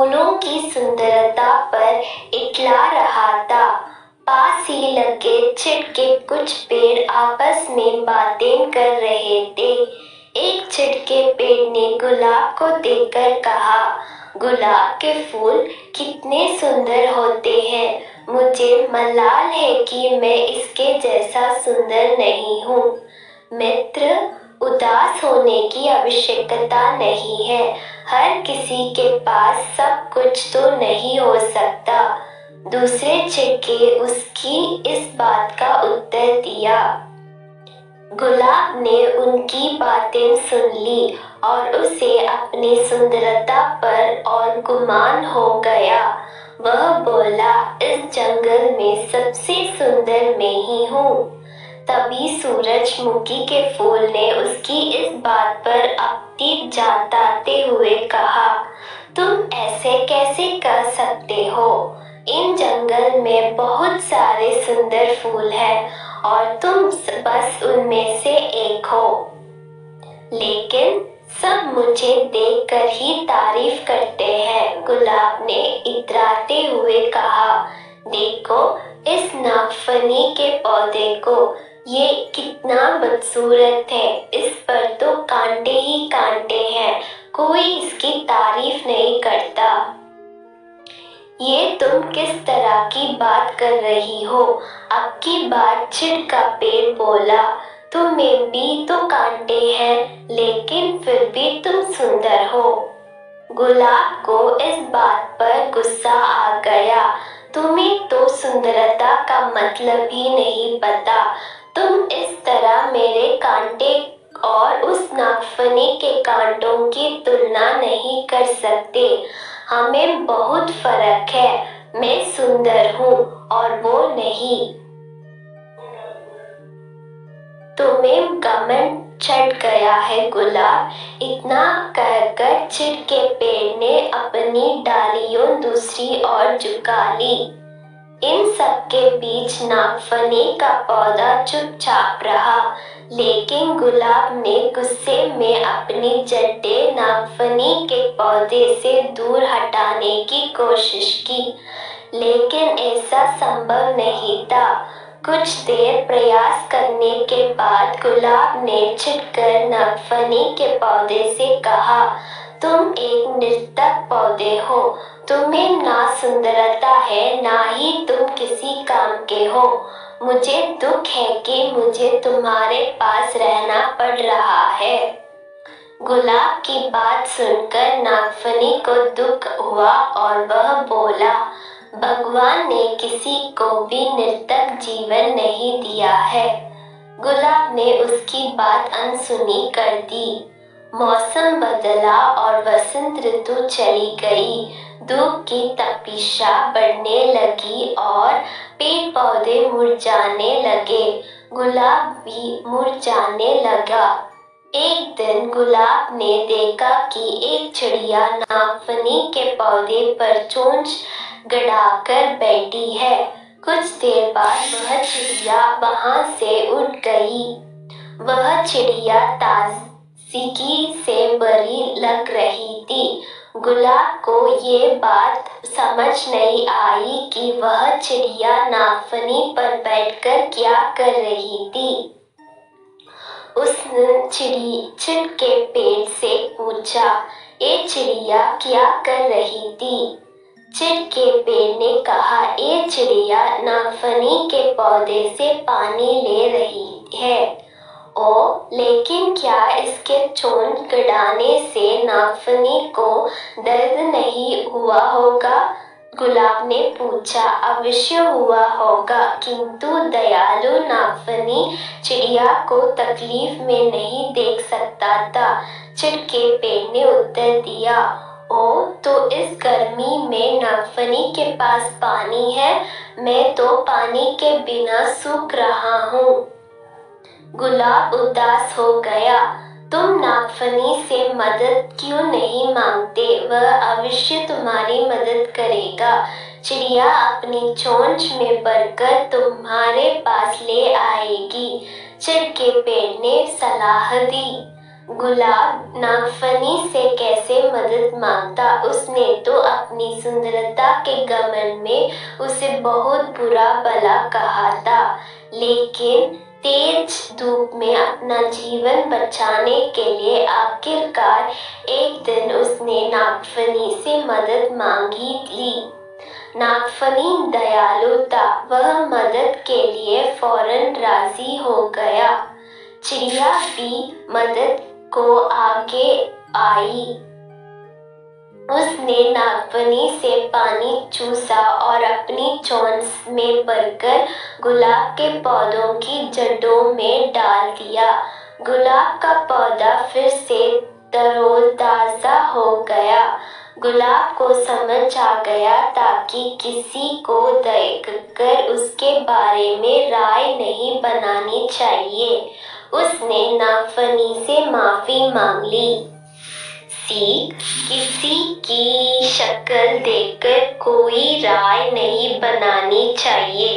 फूलों की सुंदरता पर इतला रहा था। पास ही लगे चिढ़ के कुछ पेड़ आपस में बातें कर रहे थे। एक चिढ़ के पेड़ ने गुलाब को देखकर कहा, गुलाब के फूल कितने सुंदर होते हैं। मुझे मलाल है कि मैं इसके जैसा सुंदर नहीं हूँ। मित्र, उदास होने की आवश्यकता नहीं है। हर किसी के पास सब कुछ तो नहीं हो सकता। दूसरे चिढ़ उसकी इस बात का उत्तर दिया। गुलाब ने उनकी बातें सुन ली और उसे अपनी सुंदरता पर और गुमान हो गया। वह बोला, इस जंगल में सबसे सुंदर मैं ही हूँ। तभी सूरजमुखी के फूल ने उसकी इस बात पर आपत्ति जताते हुए कहा, तुम ऐसे कैसे कह सकते हो? इन जंगल में बहुत सारे सुंदर फूल हैं और तुम बस उनमें से एक हो। लेकिन सब मुझे देखकर ही तारीफ करते हैं। गुलाब ने इतराते हुए कहा, देखो इस नागफनी के पौधे को, ये कितना बदसूरत है। इस पर तो कांटे ही कांटे हैं, कोई इसकी तारीफ नहीं करता। ये तुम किस तरह की बात कर रही हो? अब की बार चिढ़ का पेड़ बोला, तुम्हें भी तो कांटे हैं, लेकिन फिर भी तुम सुंदर हो। गुलाब को इस बात पर गुस्सा आ गया। तुम्हें तो सुंदरता का मतलब ही नहीं पता। तुम इस तरह मेरे कांटे और उस नागफनी के कांटों की तुलना नहीं कर सकते। हमें बहुत फर्क है। मैं सुंदर हूँ और वो नहीं। तुम्हें घमंड चढ़ गया है गुलाब। इतना कहकर चिढ़ के पेड़ ने अपनी डालियों दूसरी ओर झुका ली। इन सब के बीच नागफनी का पौधा चुपचाप रहा, लेकिन गुलाब ने गुस्से में अपनी जड़ें नागफनी के पौधे से दूर हटाने की कोशिश की, लेकिन ऐसा संभव नहीं था। कुछ देर प्रयास करने के बाद गुलाब ने चिढ़कर नागफनी के पौधे से कहा, तुम एक निरर्थक पौधे हो। तुम्हें ना सुंदरता है, ना ही तुम किसी काम के हो। मुझे दुख है कि मुझे तुम्हारे पास रहना पड़ रहा है। गुलाब की बात सुनकर नागफनी को दुख हुआ और वह बोला, भगवान ने किसी को भी निरर्थक जीवन नहीं दिया है। गुलाब ने उसकी बात अनसुनी कर दी। मौसम बदला और वसंत ऋतु चली गई। धूप की तपिशा बढ़ने लगी और पेड़ पौधे मुरझाने लगे। गुलाब भी मुरझाने लगा। एक दिन गुलाब ने देखा कि एक चिड़िया नागफनी के पौधे पर चोंच गड़ाकर बैठी है। कुछ देर बाद वह चिड़िया वहां से उड़ गई। वह चिड़िया ताजगी से भरी लग रही थी। गुलाब को ये बात समझ नहीं आई कि वह चिड़िया नागफनी पर बैठकर क्या कर रही थी। उसने चिढ़ के पेड़ से पूछा, ये चिड़िया क्या कर रही थी? चिढ़ के पेड़ ने कहा, ये चिड़िया नागफनी के पौधे से पानी ले रही है। ओ, लेकिन क्या इसके चोंच गड़ाने से नागफनी को दर्द नहीं हुआ होगा? गुलाब ने पूछा, अवश्य हुआ होगा, किंतु दयालु नागफनी चिड़िया को तकलीफ में नहीं देख सकता था। चिढ़ के पेड़ ने उत्तर दिया, ओ, तो इस गर्मी में नागफनी के पास पानी है, मैं तो पानी के बिना सूख रहा हूँ। गुलाब उदास हो गया। तुम नागफनी से मदद क्यों नहीं मांगते? वह अवश्य तुम्हारी मदद करेगा। चिड़िया अपनी चोंच में भरकर तुम्हारे पास ले आएगी। चिढ़ के पेड़ ने सलाह दी। गुलाब नागफनी से कैसे मदद मांगता? उसने तो अपनी सुंदरता के घमंड में उसे बहुत बुरा भला कहा था, लेकिन तेज धूप में अपना जीवन बचाने के लिए आखिरकार एक दिन उसने नागफनी से मदद मांगी ली। नागफनी दयालु था, वह मदद के लिए फौरन राजी हो गया। चिड़िया भी मदद को आगे आई। उसने नागफनी से पानी चूसा और अपनी चोंच में भरकर गुलाब के पौधों की जड़ों में डाल दिया। गुलाब का पौधा फिर से तरोताजा हो गया। गुलाब को समझ आ गया ताकि किसी को देखकर उसके बारे में राय नहीं बनानी चाहिए। उसने नागफनी से माफी मांग ली। सीख: किसी की शक्ल देखकर कोई राय नहीं बनानी चाहिए।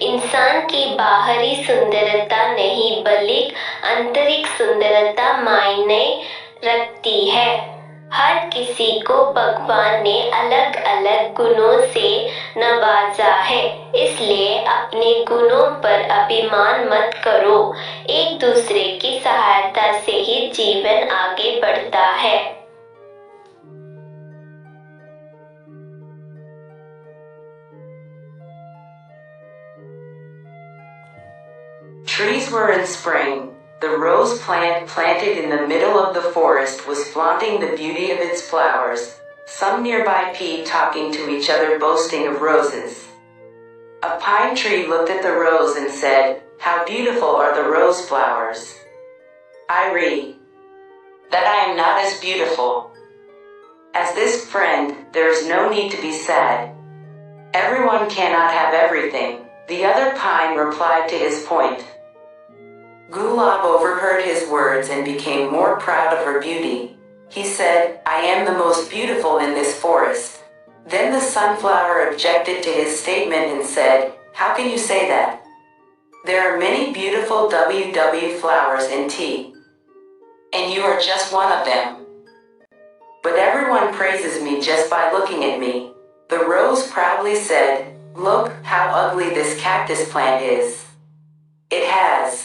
इंसान की बाहरी सुंदरता नहीं बल्कि आंतरिक सुंदरता मायने रखती है। हर किसी को भगवान ने अलग अलग गुणों से नवाजा है, इसलिए अपने गुणों पर अभिमान मत करो। एक दूसरे की सहायता से ही जीवन आगे बढ़ता है। Trees were in spring. The rose plant planted in the middle of the forest was flaunting the beauty of its flowers. Some nearby peeped talking to each other, boasting of roses. A pine tree looked at the rose and said, "How beautiful are the rose flowers! I read that I am not as beautiful as this friend. There is no need to be sad. Everyone cannot have everything." The other pine replied to his point. Gulab overheard his words and became more proud of her beauty. He said, "I am the most beautiful in this forest." Then the sunflower objected to his statement and said, "How can you say that? There are many beautiful WW flowers in tea, and you are just one of them. But everyone praises me just by looking at me." The rose proudly said, "Look how ugly this cactus plant is. It has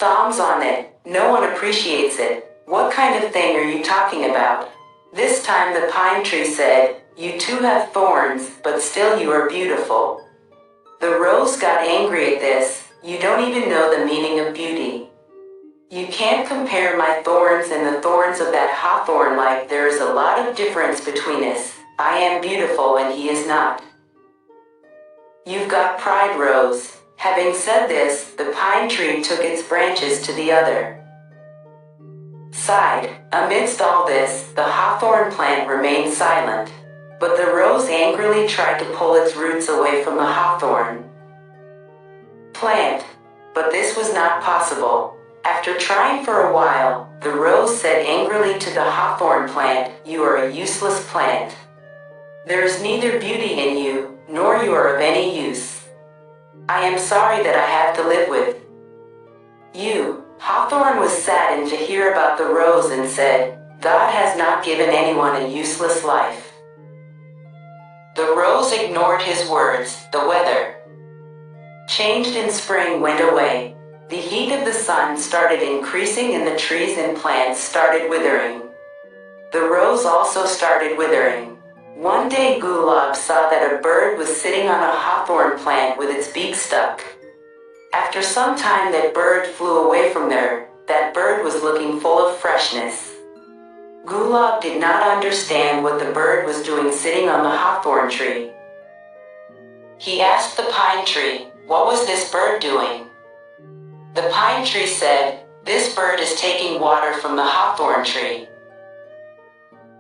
thorns on it. No one appreciates it. What kind of thing are you talking about?" This time the pine tree said, "You too have thorns, but still you are beautiful." The rose got angry at this. "You don't even know the meaning of beauty. You can't compare my thorns and the thorns of that hawthorn. Like there is a lot of difference between us. I am beautiful and he is not. You've got pride, Rose." Having said this, the pine tree took its branches to the other side. Amidst all this, the hawthorn plant remained silent. But the rose angrily tried to pull its roots away from the hawthorn plant. But this was not possible. After trying for a while, the rose said angrily to the hawthorn plant, "You are a useless plant. There is neither beauty in you, nor you are of any use. I am sorry that I have to live with you." Hawthorn was saddened to hear about the rose and said, "God has not given anyone a useless life." The rose ignored his words. The weather changed and spring went away. The heat of the sun started increasing and the trees and plants started withering. The rose also started withering. One day Gulab saw that a bird was sitting on a hawthorn plant with its beak stuck. After some time that bird flew away from there. That bird was looking full of freshness. Gulab did not understand what the bird was doing sitting on the hawthorn tree. He asked the pine tree, "What was this bird doing?" The pine tree said, "This bird is taking water from the hawthorn tree."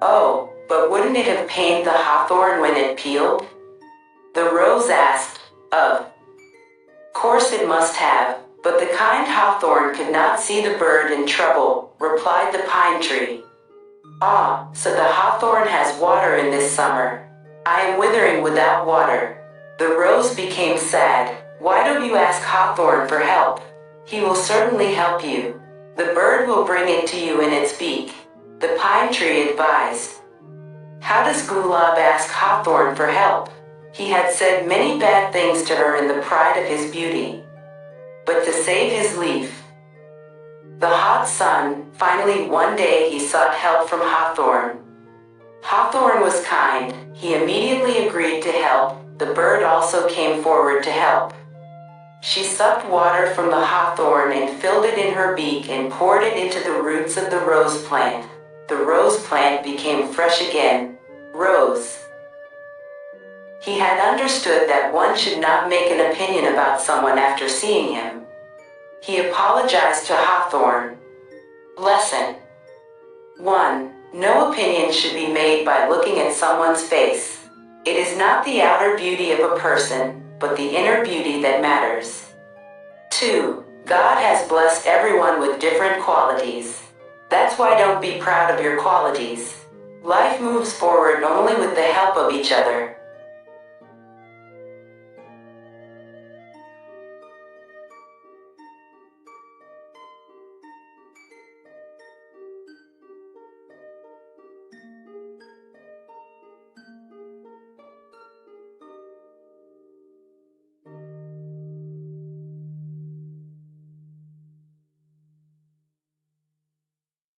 "Oh, but wouldn't it have pained the hawthorn when it peeled?" The rose asked. "Of course it must have." But the kind hawthorn could not see the bird in trouble, replied the pine tree. "Ah, so the hawthorn has water in this summer. I am withering without water." The rose became sad. "Why don't you ask hawthorn for help? He will certainly help you." The bird will bring it to you in its beak, the pine tree advised. How does Gulab ask Hawthorne for help? He had said many bad things to her in the pride of his beauty. But to save his leaf, the hot sun, finally one day he sought help from Hawthorne. Hawthorne was kind. He immediately agreed to help. The bird also came forward to help. She sucked water from the hawthorn and filled it in her beak and poured it into the roots of the rose plant. The rose plant became fresh again. Rose. He had understood that one should not make an opinion about someone after seeing him. He apologized to Hawthorne. Lesson 1. No opinion should be made by looking at someone's face. It is not the outer beauty of a person, but the inner beauty that matters. 2. God has blessed everyone with different qualities. That's why don't be proud of your qualities. Life moves forward only with the help of each other.